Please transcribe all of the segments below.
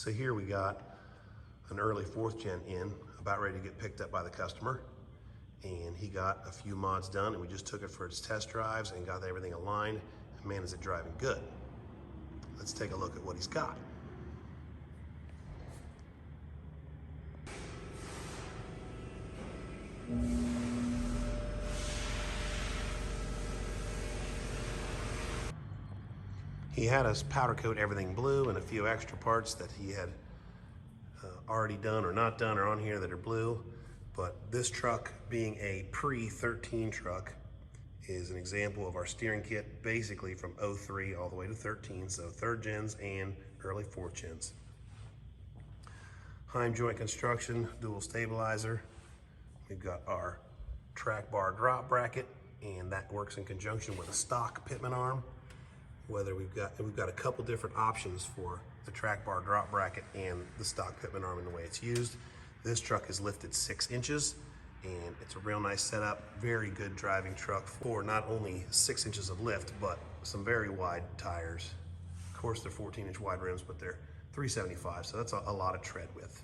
So here we got an early 4th gen in, about ready to get picked up by the customer. And he got a few mods done, and we just took it for its test drives and got everything aligned. And man, is it driving good. Let's take a look at what he's got. He had us powder coat everything blue and a few extra parts that he had already done or not done or on here that are blue. But this truck, being a pre-13 truck, is an example of our steering kit basically from 03 all the way to 13, so 3rd gens and early 4th gens. Heim joint construction, dual stabilizer. We've got our track bar drop bracket, and that works in conjunction with a stock pitman arm. Whether we've got a couple different options for the track bar drop bracket and the stock pitman arm in the way it's used. This truck is lifted 6 inches, and it's a real nice setup. Very good driving truck for not only 6 inches of lift, but some very wide tires. Of course, they're 14-inch wide rims, but they're 375, so that's a lot of tread width.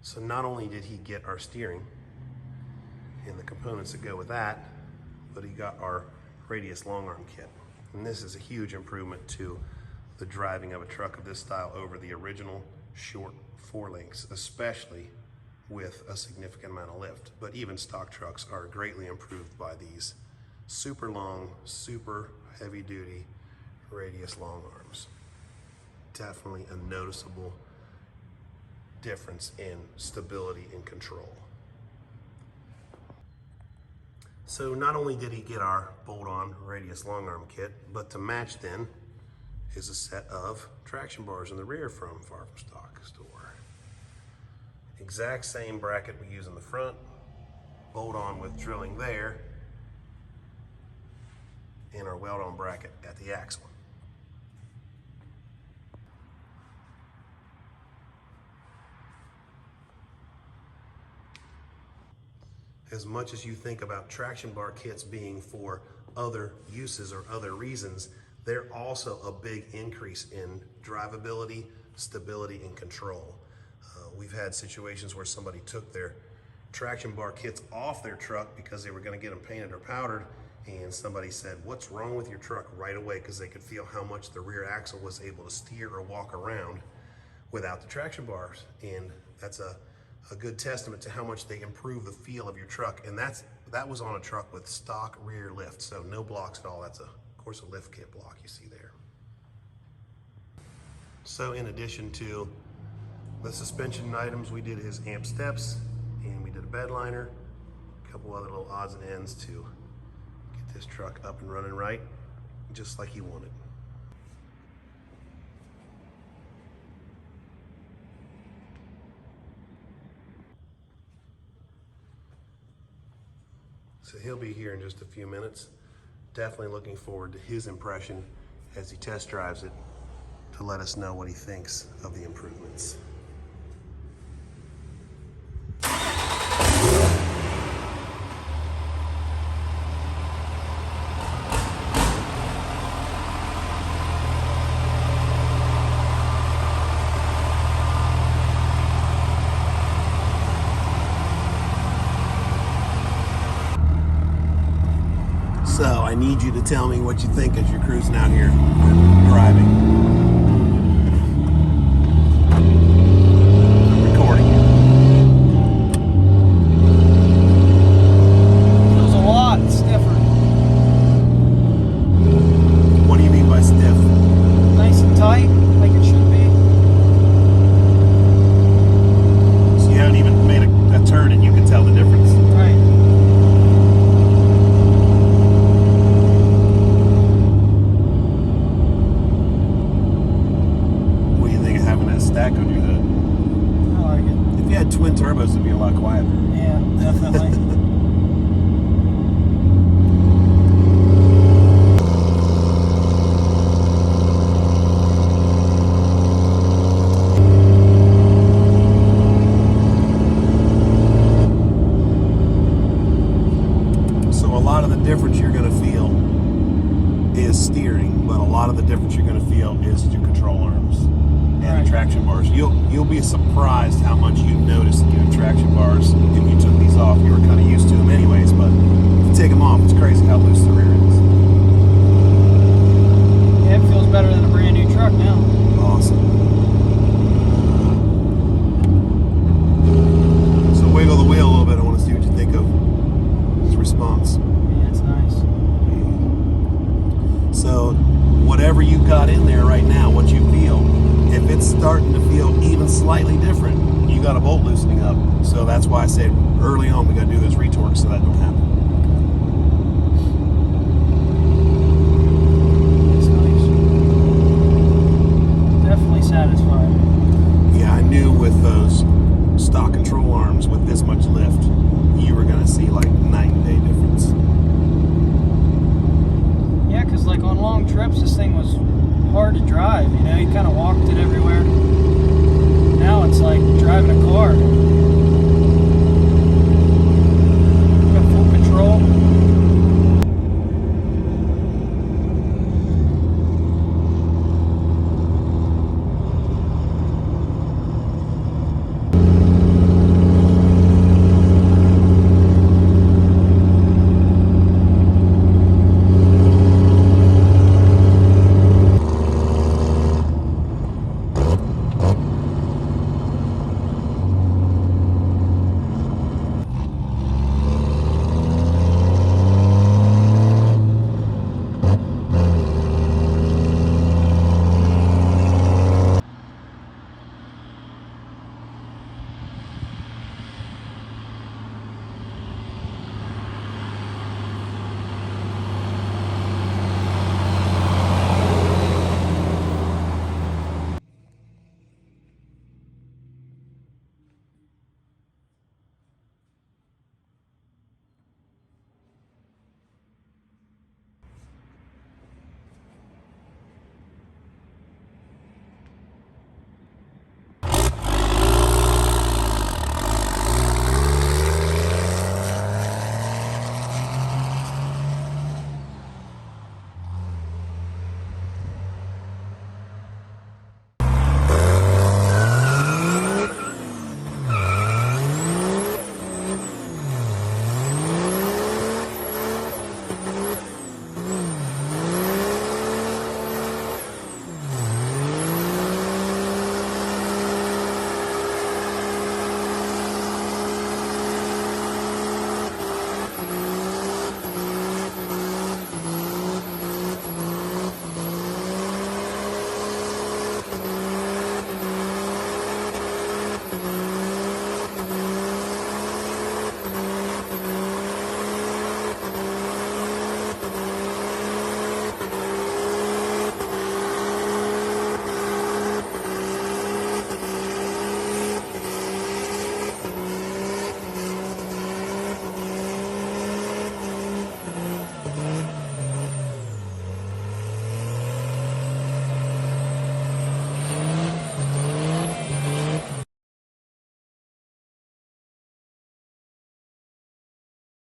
So not only did he get our steering and the components that go with that, but he got our radius long arm kit. And this is a huge improvement to the driving of a truck of this style over the original short 4-links, especially with a significant amount of lift. But even stock trucks are greatly improved by these super long, super heavy duty radius long arms. Definitely a noticeable difference in stability and control. So not only did he get our bolt-on radius long arm kit, but to match then is a set of traction bars in the rear from FarFromStock store. Exact same bracket we use in the front, bolt-on with drilling there, and our weld-on bracket at the axle. As much as you think about traction bar kits being for other uses or other reasons, they're also a big increase in drivability, stability, and control. We've had situations where somebody took their traction bar kits off their truck because they were going to get them painted or powdered, and somebody said, "What's wrong with your truck?" right away, because they could feel how much the rear axle was able to steer or walk around without the traction bars. And that's a good testament to how much they improve the feel of your truck. And that was on a truck with stock rear lift, so no blocks at all. That's of course a lift kit block you see there. So in addition to the suspension items, we did his amp steps, and we did a bed liner, a couple other little odds and ends to get this truck up and running right, just like he wanted. So he'll be here in just a few minutes. Definitely looking forward to his impression as he test drives it to let us know what he thinks of the improvements. So I need you to tell me what you think as you're cruising out here driving. I'm recording you. Feels a lot stiffer. What do you mean by stiff? Nice and tight, like it should be. So you haven't even made a turn and you can tell the difference. Right. difference you're going to feel is steering, but a lot of the difference you're going to feel is your control arms and the traction bars. You'll be surprised how much you notice in your traction bars if you took these off. You were kind of used to them anyways, but if you take them off, it's crazy how loose the rear is. Yeah, it feels better than a brand new truck now. Awesome. So wiggle the wheel a little bit. I want to see what you think of its response. Yeah, it's nice. So whatever you got in there right now, what you feel, if it's starting to feel even slightly different, you got a bolt loosening up. So that's why I said early on we got to do those retorques so that